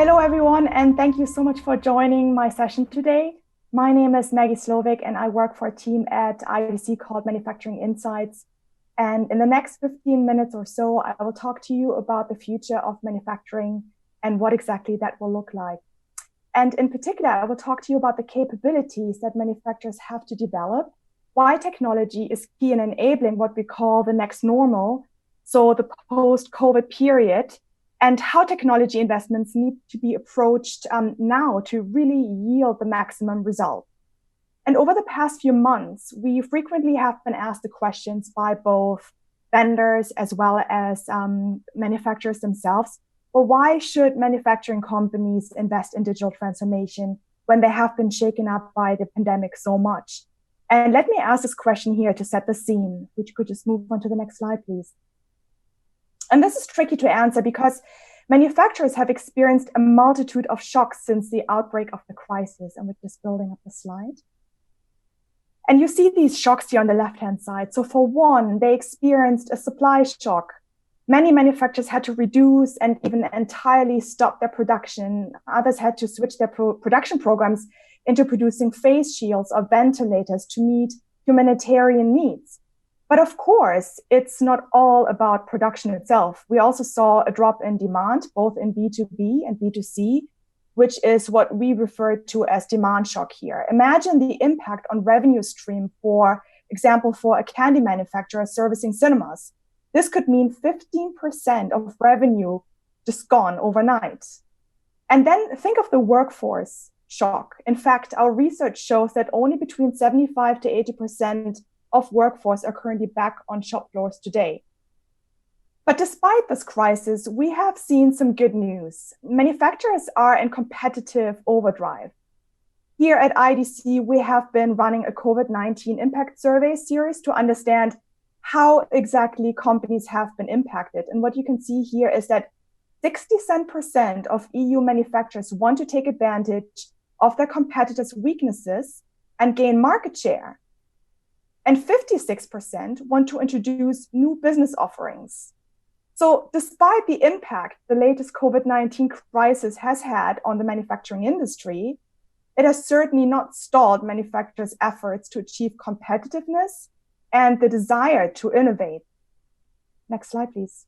Hello, everyone, and thank you so much for joining my session today. My name is Maggie Slowik, and I work for a team at IDC called Manufacturing Insights. And in the next 15 minutes or so, I will talk to you about the future of manufacturing and what exactly that will look like. And in particular, I will talk to you about the capabilities that manufacturers have to develop, why technology is key in enabling what we call the next normal, so the post-COVID period, and how technology investments need to be approached now to really yield the maximum result. And over the past few months, we frequently have been asked the questions by both vendors as well as manufacturers themselves. Well, why should manufacturing companies invest in digital transformation when they have been shaken up by the pandemic so much? And let me ask this question here to set the scene, which you could just move on to the next slide, please. And this is tricky to answer because manufacturers have experienced a multitude of shocks since the outbreak of the crisis. And we're just building up the slide. And you see these shocks here on the left-hand side. So for one, they experienced a supply shock. Many manufacturers had to reduce and even entirely stop their production. Others had to switch their production programs into producing face shields or ventilators to meet humanitarian needs. But of course, it's not all about production itself. We also saw a drop in demand, both in B2B and B2C, which is what we refer to as demand shock here. Imagine the impact on revenue stream, for example, for a candy manufacturer servicing cinemas. This could mean 15% of revenue just gone overnight. And then think of the workforce shock. In fact, our research shows that only between 75 to 80% of workforce are currently back on shop floors today. But despite this crisis, we have seen some good news. Manufacturers are in competitive overdrive. Here at IDC, we have been running a COVID-19 impact survey series to understand how exactly companies have been impacted. And what you can see here is that 67% of EU manufacturers want to take advantage of their competitors' weaknesses and gain market share. And 56% want to introduce new business offerings. So despite the impact the latest COVID-19 crisis has had on the manufacturing industry, it has certainly not stalled manufacturers' efforts to achieve competitiveness and the desire to innovate. Next slide, please.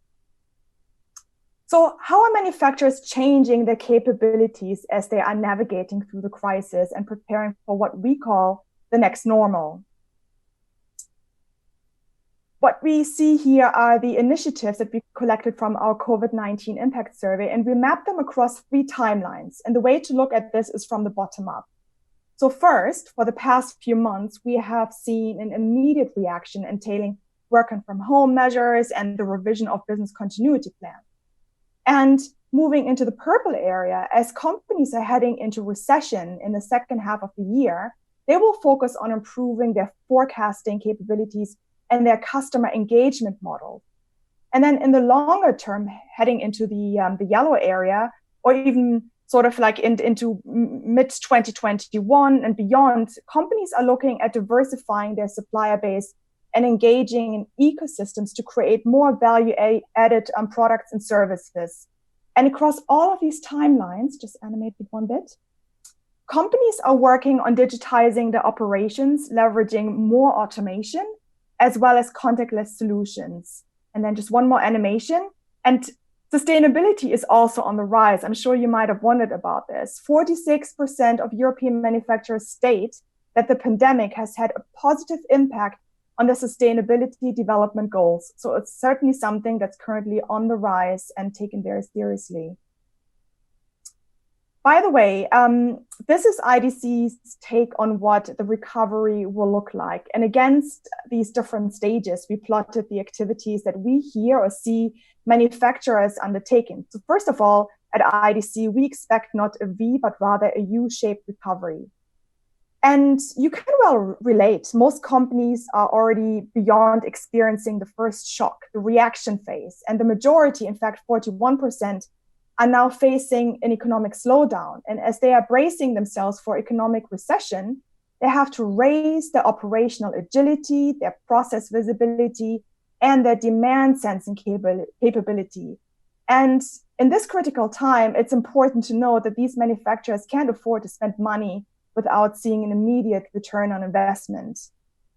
So how are manufacturers changing their capabilities as they are navigating through the crisis and preparing for what we call the next normal? What we see here are the initiatives that we collected from our COVID-19 impact survey, and we mapped them across 3 timelines. And the way to look at this is from the bottom up. So first, for the past few months, we have seen an immediate reaction entailing working from home measures and the revision of business continuity plans. And moving into the purple area, as companies are heading into recession in the second half of the year, they will focus on improving their forecasting capabilities and their customer engagement model. And then in the longer term, heading into the yellow area, or even sort of like into mid-2021 and beyond, companies are looking at diversifying their supplier base and engaging in ecosystems to create more value-added products and services. And across all of these timelines, just animate it one bit, companies are working on digitizing their operations, leveraging more automation, as well as contactless solutions. And then just one more animation. And sustainability is also on the rise. I'm sure you might have wondered about this. 46% of European manufacturers state that the pandemic has had a positive impact on their sustainability development goals. So it's certainly something that's currently on the rise and taken very seriously. By the way, this is IDC's take on what the recovery will look like. And against these different stages, we plotted the activities that we hear or see manufacturers undertaking. So first of all, at IDC, we expect not a V, but rather a U-shaped recovery. And you can well relate. Most companies are already beyond experiencing the first shock, the reaction phase. And the majority, in fact, 41%, are now facing an economic slowdown. And as they are bracing themselves for economic recession, they have to raise their operational agility, their process visibility, and their demand sensing capability. And in this critical time, it's important to know that these manufacturers can't afford to spend money without seeing an immediate return on investment.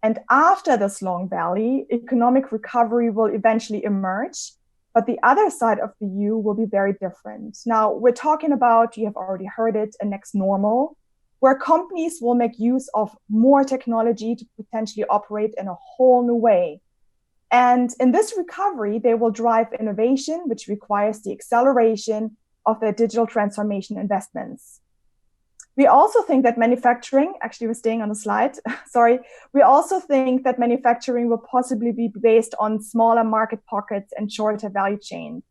And after this long valley, economic recovery will eventually emerge, but the other side of the U will be very different. Now, we're talking about, you have already heard it, a next normal, where companies will make use of more technology to potentially operate in a whole new way. And in this recovery, they will drive innovation, which requires the acceleration of their digital transformation investments. We also think that manufacturing, actually we're staying on the slide, sorry. We also think that manufacturing will possibly be based on smaller market pockets and shorter value chain.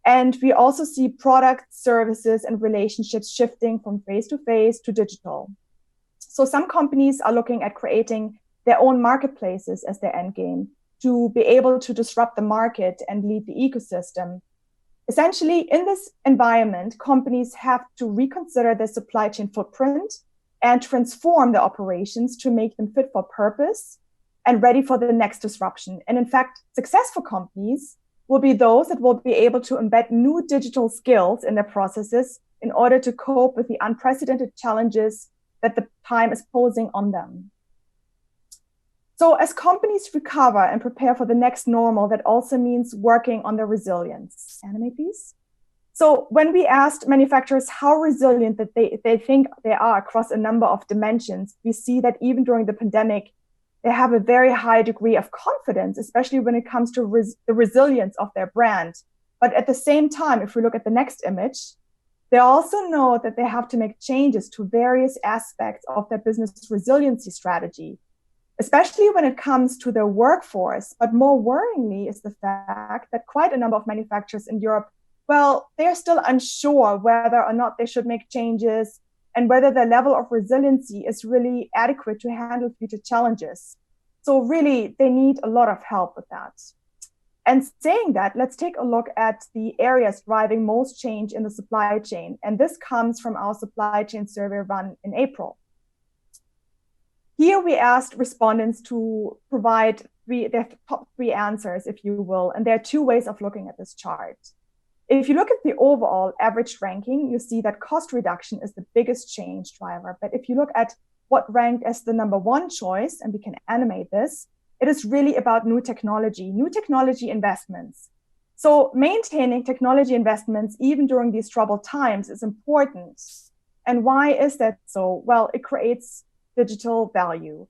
And we also see product, services, and relationships shifting from face-to-face to digital. So some companies are looking at creating their own marketplaces as their end game to be able to disrupt the market and lead the ecosystem. Essentially, in this environment, companies have to reconsider their supply chain footprint and transform their operations to make them fit for purpose and ready for the next disruption. And in fact, successful companies will be those that will be able to embed new digital skills in their processes in order to cope with the unprecedented challenges that the time is posing on them. So as companies recover and prepare for the next normal, that also means working on their resilience. Animate, please. So when we asked manufacturers how resilient that they think they are across a number of dimensions, we see that even during the pandemic, they have a very high degree of confidence, especially when it comes to the resilience of their brand. But at the same time, if we look at the next image, they also know that they have to make changes to various aspects of their business resiliency strategy, especially when it comes to their workforce. But more worryingly is the fact that quite a number of manufacturers in Europe, well, they're still unsure whether or not they should make changes and whether their level of resiliency is really adequate to handle future challenges. So really, they need a lot of help with that. And saying that, let's take a look at the areas driving most change in the supply chain. And this comes from our supply chain survey run in April. Here we asked respondents to provide their top three answers, if you will, and there are two ways of looking at this chart. If you look at the overall average ranking, you see that cost reduction is the biggest change driver. But if you look at what ranked as the number one choice, and we can animate this, it is really about new technology investments. So maintaining technology investments, even during these troubled times, is important. And why is that so? Well, it creates digital value.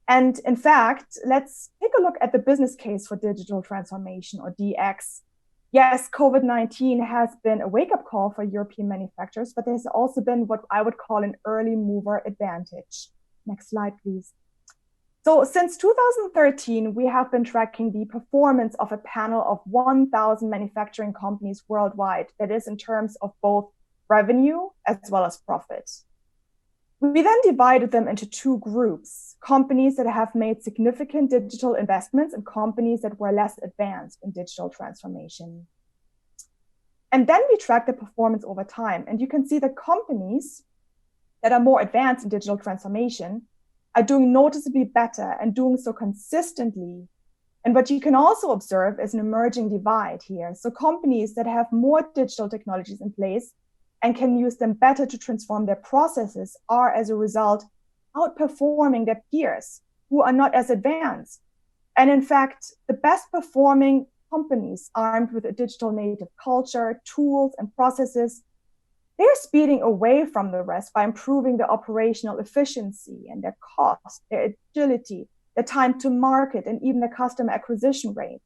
And in fact, let's take a look at the business case for digital transformation, or DX. Yes, COVID-19 has been a wake-up call for European manufacturers, but there's also been what I would call an early mover advantage. Next slide, please. So since 2013, we have been tracking the performance of a panel of 1,000 manufacturing companies worldwide, that is in terms of both revenue as well as profit. We then divided them into two groups: companies that have made significant digital investments and companies that were less advanced in digital transformation. And then we tracked the performance over time. And you can see that companies that are more advanced in digital transformation are doing noticeably better and doing so consistently. And what you can also observe is an emerging divide here. So companies that have more digital technologies in place and can use them better to transform their processes are, as a result, outperforming their peers who are not as advanced. And in fact, the best performing companies armed with a digital native culture, tools, and processes, they're speeding away from the rest by improving their operational efficiency and their cost, their agility, their time to market, and even their customer acquisition rate.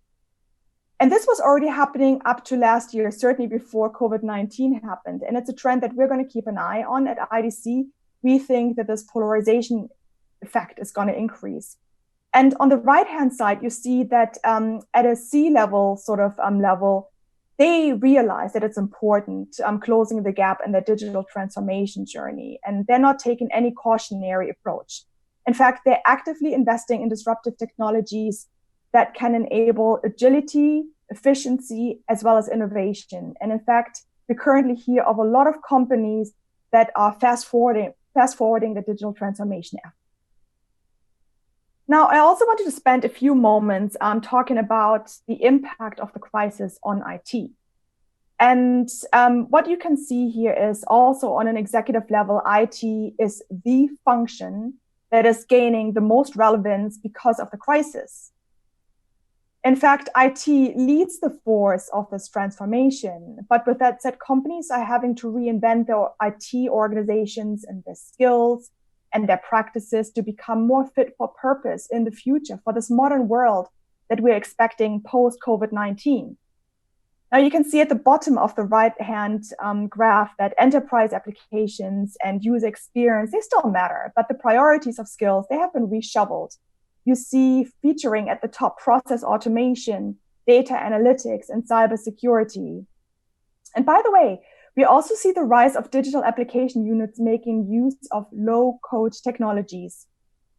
And this was already happening up to last year, certainly before COVID-19 happened. And it's a trend that we're going to keep an eye on at IDC. We think that this polarization effect is going to increase. And on the right-hand side, you see that at a C-level level, they realize that it's important closing the gap in their digital transformation journey. And they're not taking any cautionary approach. In fact, they're actively investing in disruptive technologies that can enable agility, efficiency, as well as innovation. And in fact, we currently hear of a lot of companies that are fast forwarding the digital transformation effort. Now, I also wanted to spend a few moments talking about the impact of the crisis on IT. And what you can see here is also on an executive level, IT is the function that is gaining the most relevance because of the crisis. In fact, IT leads the force of this transformation. But with that said, companies are having to reinvent their IT organizations and their skills and their practices to become more fit for purpose in the future for this modern world that we're expecting post-COVID-19. Now you can see at the bottom of the right-hand graph that enterprise applications and user experience, they still matter, but the priorities of skills, they have been reshuffled. You see featuring at the top process automation, data analytics, and cybersecurity. And by the way, we also see the rise of digital application units making use of low-code technologies.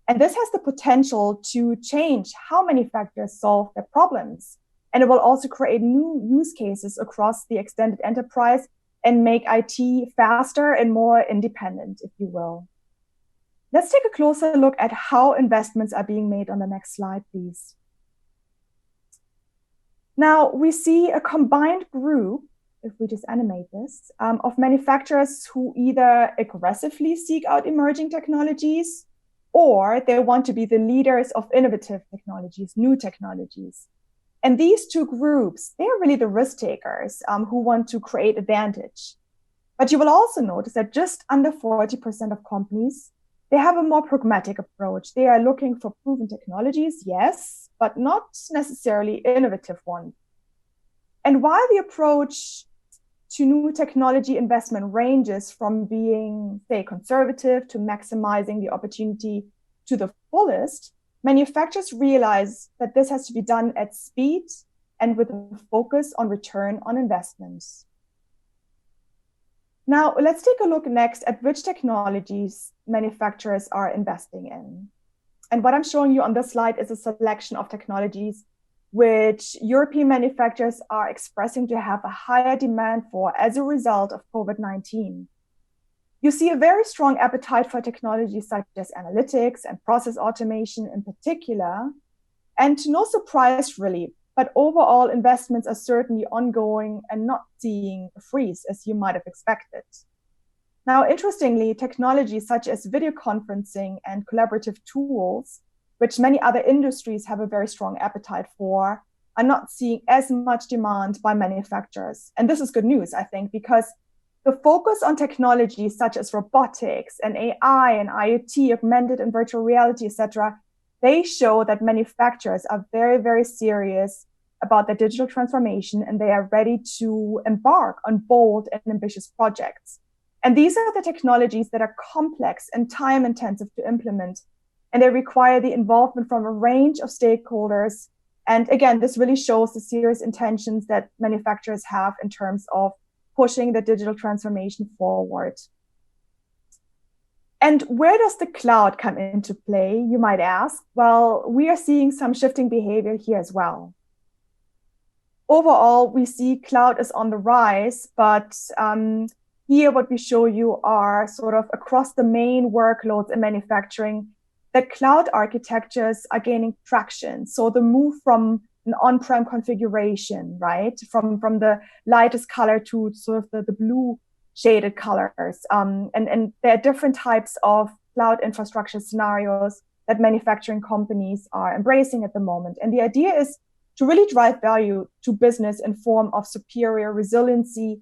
And this has the potential to change how manufacturers solve their problems. And it will also create new use cases across the extended enterprise and make IT faster and more independent, if you will. Let's take a closer look at how investments are being made on the next slide, please. Now, we see a combined group, if we just animate this, of manufacturers who either aggressively seek out emerging technologies or they want to be the leaders of innovative technologies, new technologies. And these two groups, they are really the risk takers who want to create advantage. But you will also notice that just under 40% of companies, they have a more pragmatic approach. They are looking for proven technologies, yes, but not necessarily innovative ones. And while the approach to new technology investment ranges from being, say, conservative to maximizing the opportunity to the fullest, manufacturers realize that this has to be done at speed and with a focus on return on investments. Now, let's take a look next at which technologies manufacturers are investing in. And what I'm showing you on this slide is a selection of technologies which European manufacturers are expressing to have a higher demand for as a result of COVID-19. You see a very strong appetite for technologies such as analytics and process automation in particular, and no surprise really, but overall investments are certainly ongoing and not seeing a freeze as you might have expected. Now, interestingly, technologies such as video conferencing and collaborative tools, which many other industries have a very strong appetite for, are not seeing as much demand by manufacturers. And this is good news, I think, because the focus on technologies such as robotics and AI and IoT, augmented and virtual reality, etc., they show that manufacturers are very, very serious about their digital transformation and they are ready to embark on bold and ambitious projects. And these are the technologies that are complex and time intensive to implement, and they require the involvement from a range of stakeholders. And again, this really shows the serious intentions that manufacturers have in terms of pushing the digital transformation forward. And where does the cloud come into play, you might ask? Well, we are seeing some shifting behavior here as well. Overall, we see cloud is on the rise, but here what we show you are sort of across the main workloads in manufacturing, that cloud architectures are gaining traction. So the move from an on-prem configuration, right, from the lightest color to sort of the blue shaded colors. And there are different types of cloud infrastructure scenarios that manufacturing companies are embracing at the moment. And the idea is to really drive value to business in form of superior resiliency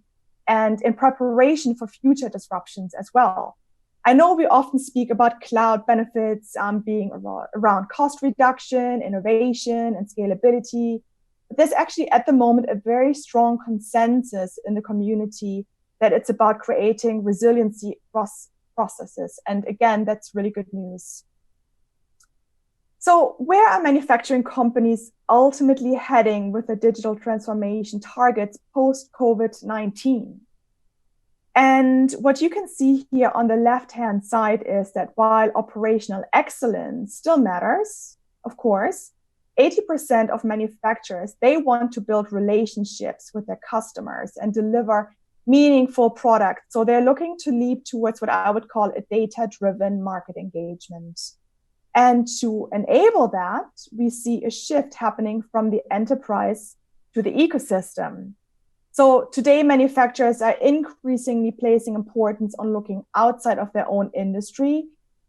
and in preparation for future disruptions as well. I know we often speak about cloud benefits being around cost reduction, innovation, and scalability. But there's actually at the moment a very strong consensus in the community that it's about creating resiliency across processes. And again, that's really good news. So where are manufacturing companies ultimately heading with the digital transformation targets post-COVID-19? And what you can see here on the left-hand side is that while operational excellence still matters, of course, 80% of manufacturers, they want to build relationships with their customers and deliver meaningful products. So they're looking to leap towards what I would call a data-driven market engagement. And to enable that, we see a shift happening from the enterprise to the ecosystem. So today, manufacturers are increasingly placing importance on looking outside of their own industry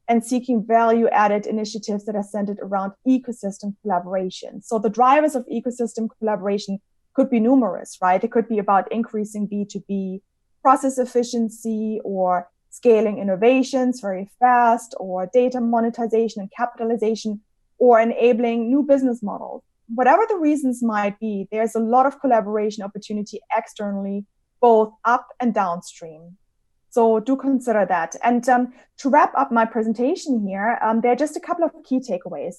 and seeking value-added initiatives that are centered around ecosystem collaboration. So the drivers of ecosystem collaboration could be numerous, right? It could be about increasing B2B process efficiency or scaling innovations very fast, or data monetization and capitalization, or enabling new business models. Whatever the reasons might be, there's a lot of collaboration opportunity externally, both up and downstream. So do consider that. And to wrap up my presentation here, there are just a couple of key takeaways.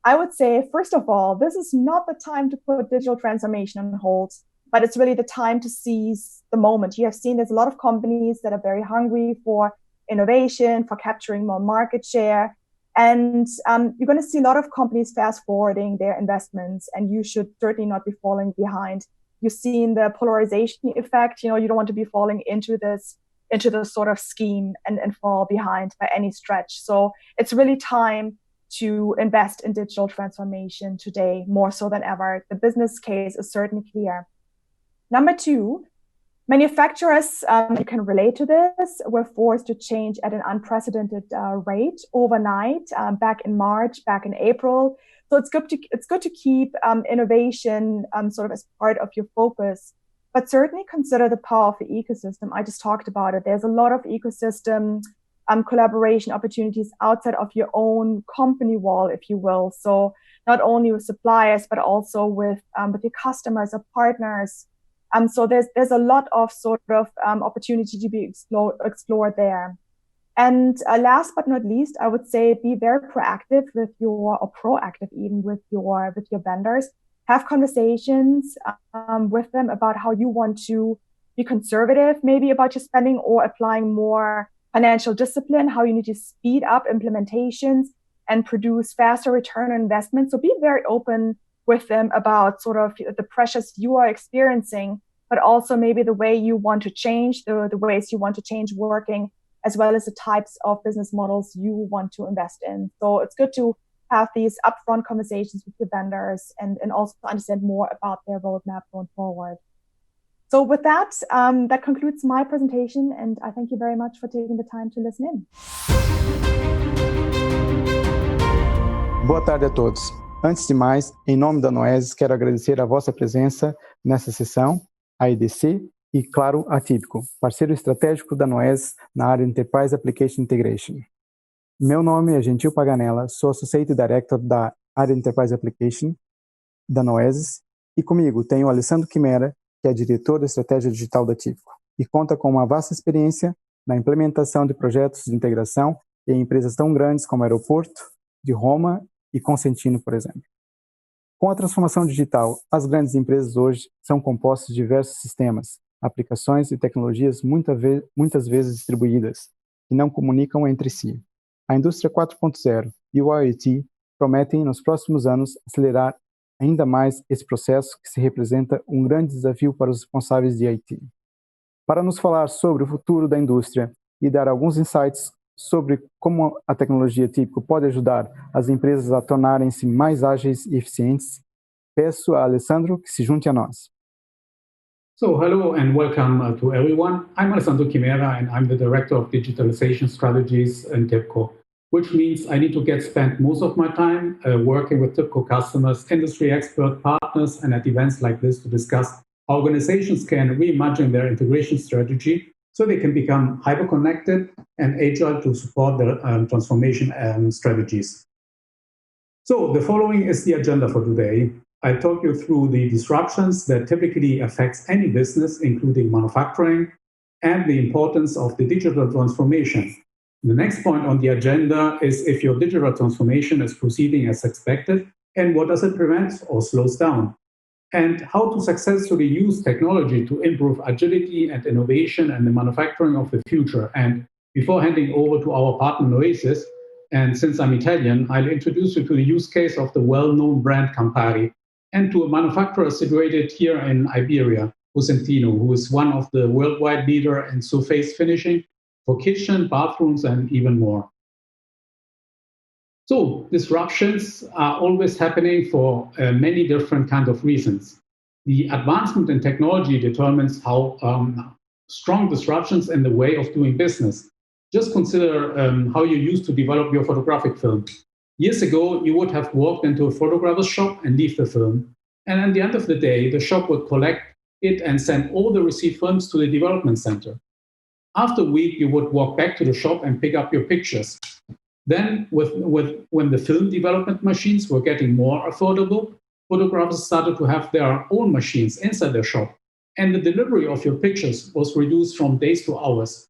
I would say, first of all, this is not the time to put digital transformation on hold, but it's really the time to seize the moment. You have seen there's a lot of companies that are very hungry for innovation, for capturing more market share. And you're going to see a lot of companies fast forwarding their investments, and you should certainly not be falling behind. You've seen the polarization effect. You don't want to be falling into this sort of scheme and fall behind by any stretch. So it's really time to invest in digital transformation today, more so than ever. The business case is certainly clear. Number two, manufacturers, you can relate to this, were forced to change at an unprecedented rate overnight, back in March, back in April. So it's good to keep innovation sort of as part of your focus, but certainly consider the power of the ecosystem. I just talked about it. There's a lot of ecosystem collaboration opportunities outside of your own company wall, if you will. So not only with suppliers, but also with your customers or partners. So there's a lot of sort of opportunity to be explored there. And last but not least, I would say be very proactive or proactive even with your vendors. Have conversations with them about how you want to be conservative, maybe about your spending, or applying more financial discipline, how you need to speed up implementations and produce faster return on investment. So be very open with them about sort of the pressures you are experiencing, but also maybe the way you want to change, the ways you want to change working, as well as the types of business models you want to invest in. So it's good to have these upfront conversations with your vendors and also understand more about their roadmap going forward. So with that, that concludes my presentation, and I thank you very much for taking the time to listen in. Boa tarde a todos. Antes de mais, em nome da Noesis, quero agradecer a vossa presença nessa sessão, a IDC e, claro, a Tibco, parceiro estratégico da Noesis na área Enterprise Application Integration. Meu nome é Gentil Paganella, sou Associate Director da área Enterprise Application da Noesis, e comigo tenho o Alessandro Chimere, que é diretor da estratégia digital da Tibco, e conta com uma vasta experiência na implementação de projetos de integração em empresas tão grandes como o Aeroporto de Roma e Consentino, por exemplo. Com a transformação digital, as grandes empresas hoje são compostas de diversos sistemas, aplicações e tecnologias muitas vezes distribuídas, que não comunicam entre si. A indústria 4.0 e o IoT prometem, nos próximos anos, acelerar ainda mais esse processo que se representa um grande desafio para os responsáveis de IT. Para nos falar sobre o futuro da indústria e dar alguns insights sobre como a tecnologia Tibco pode ajudar as empresas a tornarem-se mais ágeis e eficientes, peço a Alessandro que se junte a nós. So hello and welcome to everyone. I'm Alessandro Chimere and I'm the Director of Digitalization Strategies in Tibco, which means I need to spend most of my time working with Tibco customers, industry expert partners, and at events like this to discuss how organizations can reimagine their integration strategy so they can become hyper-connected and agile to support their transformation strategies. So the following is the agenda for today. I talk you through the disruptions that typically affects any business, including manufacturing, and the importance of the digital transformation. The next point on the agenda is if your digital transformation is proceeding as expected, and what does it prevent or slows down? And how to successfully use technology to improve agility and innovation and the manufacturing of the future. And before handing over to our partner Noesis, and since I'm Italian, I'll introduce you to the use case of the well-known brand Campari and to a manufacturer situated here in Iberia, Cosentino, who is one of the worldwide leader in surface finishing for kitchen, bathrooms, and even more. So disruptions are always happening for many different kinds of reasons. The advancement in technology determines how strong disruptions in the way of doing business. Just consider how you used to develop your photographic film. Years ago, you would have walked into a photographer's shop and leave the film. And at the end of the day, the shop would collect it and send all the received films to the development center. After a week, you would walk back to the shop and pick up your pictures. Then, when the film development machines were getting more affordable, photographers started to have their own machines inside their shop, and the delivery of your pictures was reduced from days to hours.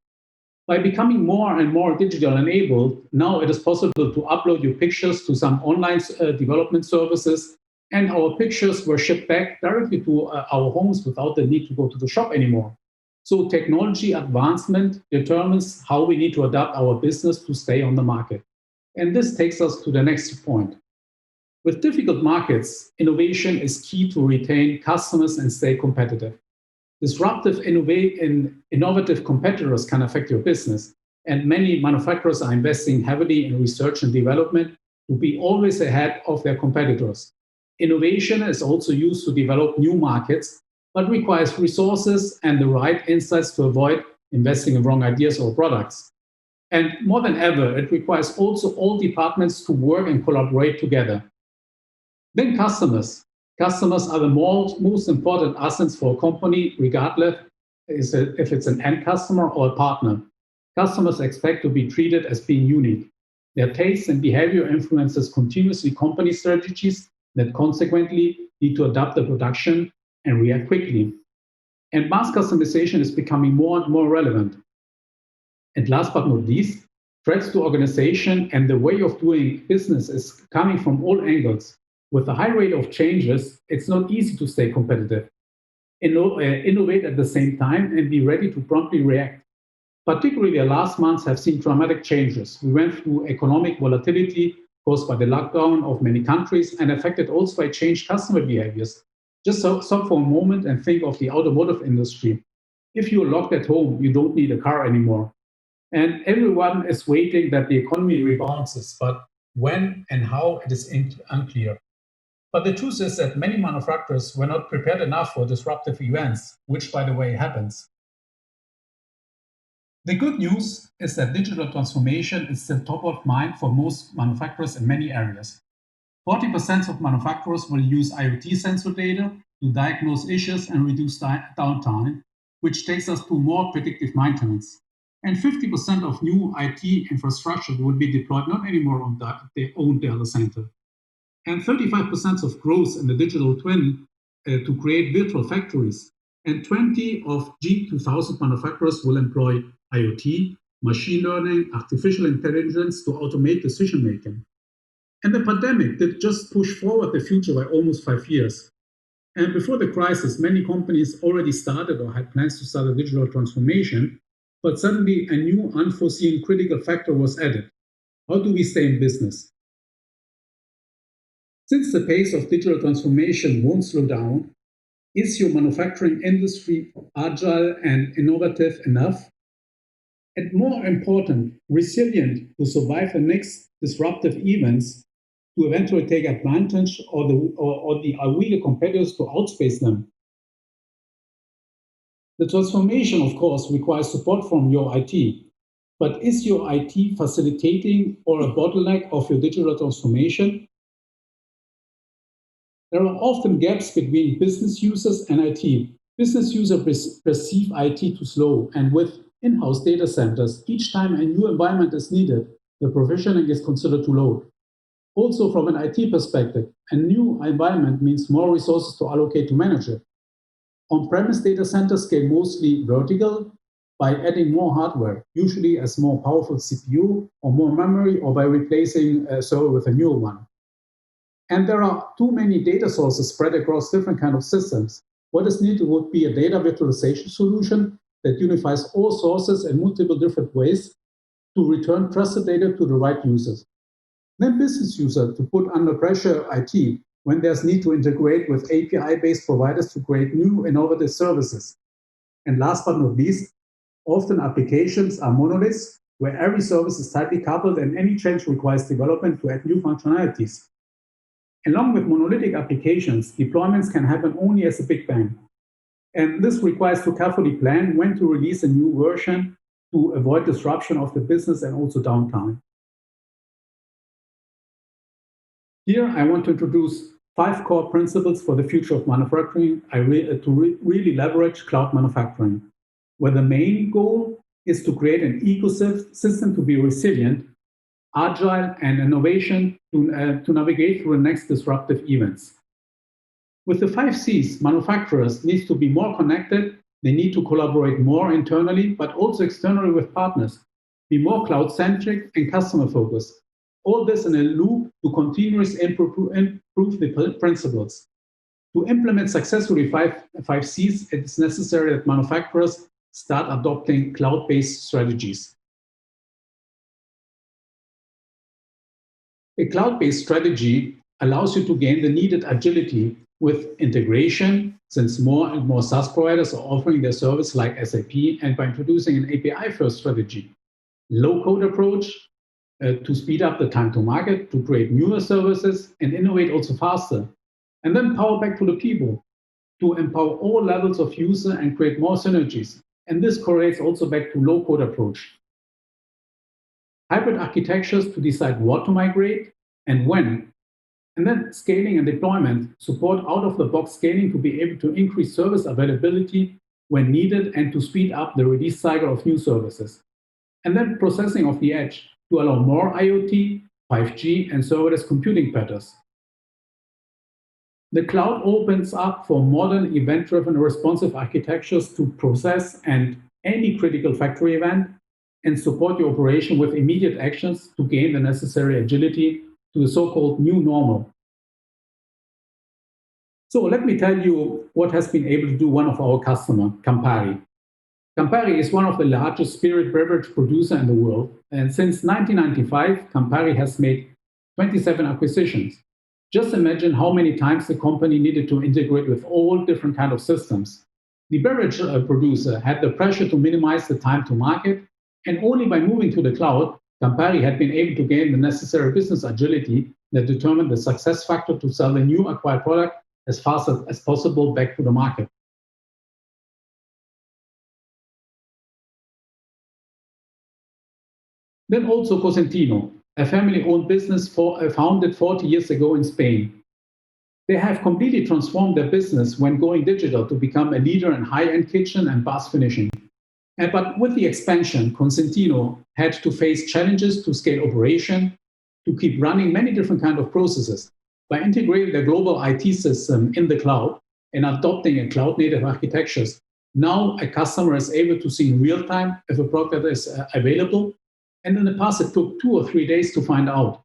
By becoming more and more digital enabled, now it is possible to upload your pictures to some online development services, and our pictures were shipped back directly to our homes without the need to go to the shop anymore. So technology advancement determines how we need to adapt our business to stay on the market. And this takes us to the next point. With difficult markets, innovation is key to retain customers and stay competitive. Disruptive, innovative competitors can affect your business, and many manufacturers are investing heavily in research and development to be always ahead of their competitors. Innovation is also used to develop new markets, but requires resources and the right insights to avoid investing in wrong ideas or products. And more than ever, it requires also all departments to work and collaborate together. Then customers. Customers are the most important assets for a company, regardless if it's an end customer or a partner. Customers expect to be treated as being unique. Their tastes and behavior influences continuously company strategies that consequently need to adapt the production and react quickly. And mass customization is becoming more and more relevant. And last but not least, threats to organization and the way of doing business is coming from all angles. With a high rate of changes, it's not easy to stay competitive, innovate at the same time, and be ready to promptly react. Particularly the last months have seen dramatic changes. We went through economic volatility caused by the lockdown of many countries and affected also by changed customer behaviors. Just stop for a moment and think of the automotive industry. If you're locked at home, you don't need a car anymore. And everyone is waiting that the economy rebounds, but when and how, it is unclear. But the truth is that many manufacturers were not prepared enough for disruptive events, which, by the way, happens. The good news is that digital transformation is still top of mind for most manufacturers in many areas. 40% of manufacturers will use IoT sensor data to diagnose issues and reduce downtime, which takes us to more predictive maintenance. And 50% of new IT infrastructure will be deployed not anymore on their own data center. And 35% of growth in the digital twin to create virtual factories. And 20 of G2000 manufacturers will employ IoT, machine learning, artificial intelligence to automate decision making. And the pandemic did just push forward the future by almost 5 years. And before the crisis, many companies already started or had plans to start a digital transformation, but suddenly a new unforeseen critical factor was added. How do we stay in business? Since the pace of digital transformation won't slow down, is your manufacturing industry agile and innovative enough? And more important, resilient to survive the next disruptive events, to eventually take advantage or the weaker competitors to outspace them? The transformation, of course, requires support from your IT. But is your IT facilitating or a bottleneck of your digital transformation? There are often gaps between business users and IT. Business users perceive IT too slow, and with in-house data centers, each time a new environment is needed, the provisioning is considered too low. Also, from an IT perspective, a new environment means more resources to allocate to manage it. On-premise data centers scale mostly vertical by adding more hardware, usually as more powerful CPU or more memory, or by replacing a server with a newer one. And there are too many data sources spread across different kinds of systems. What is needed would be a data virtualization solution that unifies all sources in multiple different ways to return trusted data to the right users. Then business user to put under pressure IT when there's need to integrate with API-based providers to create new innovative services. And last but not least, often applications are monoliths where every service is tightly coupled and any change requires development to add new functionalities. Along with monolithic applications, deployments can happen only as a big bang. And this requires to carefully plan when to release a new version to avoid disruption of the business and also downtime. Here, I want to introduce 5 core principles for the future of manufacturing to really leverage cloud manufacturing, where the main goal is to create an ecosystem to be resilient, agile, and innovation to navigate through the next disruptive events. With the 5 Cs, manufacturers need to be more connected, they need to collaborate more internally, but also externally with partners, be more cloud-centric and customer-focused. All this in a loop to continuously improve the principles. To implement successfully 5 Cs, it is necessary that manufacturers start adopting cloud-based strategies. A cloud-based strategy allows you to gain the needed agility with integration, since more and more SaaS providers are offering their service like SAP, and by introducing an API-first strategy. Low-code approach to speed up the time to market, to create newer services and innovate also faster. And then power back to the people, to empower all levels of user and create more synergies. And this correlates also back to low-code approach. Hybrid architectures to decide what to migrate and when. And then scaling and deployment, support out-of-the-box scaling to be able to increase service availability when needed and to speed up the release cycle of new services. And then processing of the edge to allow more IoT, 5G, and serverless computing patterns. The cloud opens up for modern event-driven responsive architectures to process any critical factory event and support your operation with immediate actions to gain the necessary agility to the so-called new normal. So let me tell you what has been able to do one of our customers, Campari. Campari is one of the largest spirit beverage producers in the world, and since 1995, Campari has made 27 acquisitions. Just imagine how many times the company needed to integrate with all different kinds of systems. The beverage producer had the pressure to minimize the time to market, and only by moving to the cloud, Campari had been able to gain the necessary business agility that determined the success factor to sell the new acquired product as fast as possible back to the market. Then also Cosentino, a family-owned business founded 40 years ago in Spain. They have completely transformed their business when going digital to become a leader in high-end kitchen and bath finishing. But with the expansion, Cosentino had to face challenges to scale operation, to keep running many different kinds of processes. By integrating their global IT system in the cloud and adopting a cloud-native architectures, now a customer is able to see in real time if a product is available. And in the past, it took 2 or 3 days to find out.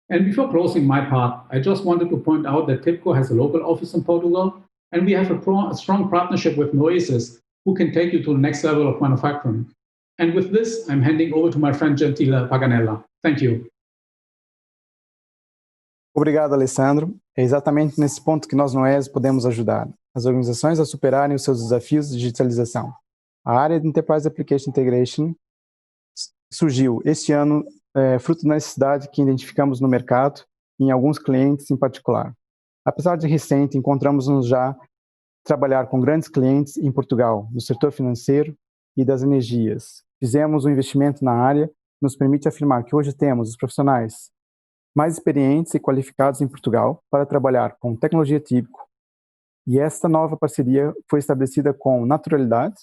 And before closing my part, I just wanted to point out that Tibco has a local office in Portugal, and we have a strong partnership with Noesis, who can take you to the next level of manufacturing. And with this, I'm handing over to my friend Gentil Paganella. Thank you. Obrigado, Alessandro. É exatamente nesse ponto que nós, Noesis, podemos ajudar as organizações a superarem os seus desafios de digitalização. A área de Enterprise Application Integration surgiu este ano fruto da necessidade que identificamos no mercado e em alguns clientes em particular. Apesar de recente, encontramos-nos já trabalhar com grandes clientes em Portugal, no setor financeiro e das energias. Fizemos um investimento na área que nos permite afirmar que hoje temos os profissionais mais experientes e qualificados em Portugal para trabalhar com tecnologia Tibco. E esta nova parceria foi estabelecida com naturalidade,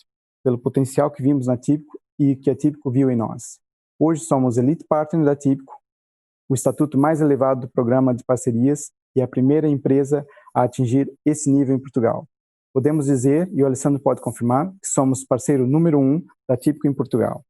pelo potencial que vimos na Tibco e que a Tibco viu em nós. Hoje somos Elite Partner da Tibco, o estatuto mais elevado do programa de parcerias e a primeira empresa a atingir esse nível em Portugal. Podemos dizer, e o Alessandro pode confirmar, que somos parceiro número 1 da Tibco em Portugal.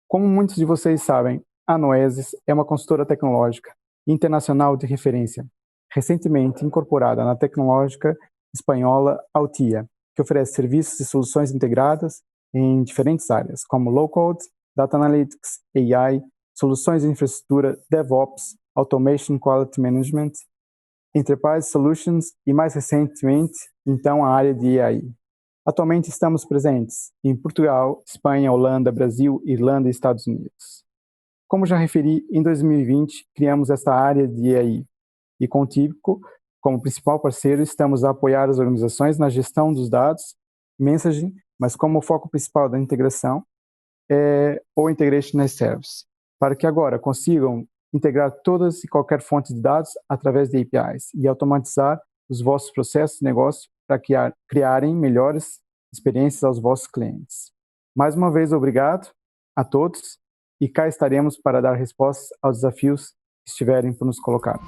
Como muitos de vocês sabem, a Noesis é uma consultora tecnológica internacional de referência, recentemente incorporada na tecnológica espanhola Altia, que oferece serviços e soluções integradas em diferentes áreas, como low-code, data analytics, AI, soluções de infraestrutura, DevOps, Automation Quality Management, Enterprise Solutions e, mais recentemente, então, a área de AI. Atualmente estamos presentes em Portugal, Espanha, Holanda, Brasil, Irlanda e Estados Unidos. Como já referi, em 2020 criamos esta área de AI e com o Tibco, como principal parceiro, estamos a apoiar as organizações na gestão dos dados, messaging, mas como o foco principal da integração é o Integration as Service, para que agora consigam integrar todas e qualquer fonte de dados através de APIs e automatizar os vossos processos de negócio para criarem melhores experiências aos vossos clientes. Mais uma vez, obrigado a todos e cá estaremos para dar respostas aos desafios que estiverem por nos colocar.